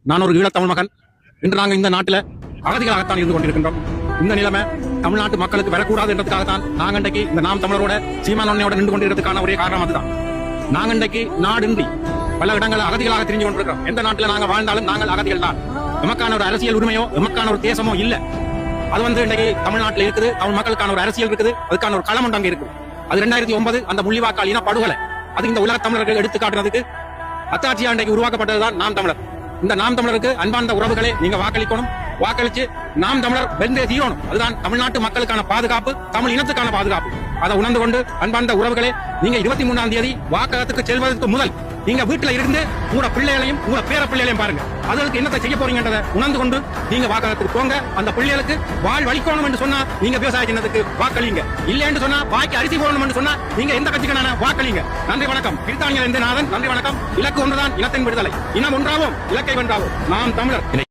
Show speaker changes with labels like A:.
A: நான் ஒரு ஈழத்தமிழ் மகன். இன்று நாங்கள் இந்த நாட்டில் அகதிகளாகத்தான் இருந்து கொண்டிருக்கின்றோம். இந்த நிலைமை தமிழ்நாட்டு மக்களுக்கு வரக்கூடாது என்றதுக்காகத்தான் நாங்கள் இன்றைக்கு இந்த நாம் தமிழரோட சீமானோட நின்று கொண்டிருக்கிறதுக்கான ஒரே காரணம் அதுதான். நாங்கள் இன்றைக்கு நாடின்றி பல இடங்களில் அகதிகளாக தெரிஞ்சு கொண்டிருக்கிறோம். எந்த நாட்டில் நாங்கள் வாழ்ந்தாலும் நாங்கள் அகதிகள் தான். எமக்கான ஒரு அரசியல் உரிமையோ எமக்கான ஒரு தேசமோ இல்ல. அது இன்றைக்கு தமிழ்நாட்டில் இருக்குது. தமிழ் மக்களுக்கான ஒரு அரசியல் இருக்குது. அதுக்கான ஒரு களம் அங்கே இருக்குது. அது 2009 அந்த முள்ளிவாய்க்கால் இன படுகொலை. அது இந்த உலக தமிழர்கள் எடுத்து காட்டுறதுக்கு அத்தாட்சியா இன்றைக்கு உருவாக்கப்பட்டதுதான் நாம் தமிழர். இந்த நாம் தமிழருக்கு அன்பார்ந்த உறவுகளை நீங்க வாக்களிக்கணும். வாக்களிச்சு நாம் தமிழர் வென்றே தீரணும். அதுதான் தமிழ்நாட்டு மக்களுக்கான பாதுகாப்பு, தமிழ் இனத்துக்கான பாதுகாப்பு. அதை உணர்ந்து கொண்டு அன்பார்ந்த உறவுகளே, நீங்க 23ஆம் தேதி வாக்ககத்துக்கு செல்வதற்கு முதல் நீங்க வீட்டுல இருந்து உங்களோட பிள்ளைகளையும் உங்களோட பேர பிள்ளைகளையும் பாருங்க. அதற்கு என்னத்தை செய்ய போறீங்கன்றதை உணர்ந்து கொண்டு நீங்க வாக்ககத்துக்கு போங்க. அந்த பிள்ளைகளுக்கு வாழ் வலிக்கணும் என்று சொன்னா நீங்க விவசாய சின்னத்துக்கு வாக்களிங்க. இல்ல என்று சொன்னா பாக்கி அரிசி போடணும் என்று சொன்னா நீங்க எந்த கட்சிக்கான வாக்களிங்க. நன்றி வணக்கம். பிரித்தானியர் எந்த நாதன். நன்றி வணக்கம். இலக்கு ஒன்றுதான், இனத்தின் விடுதலை. இனம் ஒன்றாவோம், இலக்கை வென்றாவோம். நாம் தமிழர்.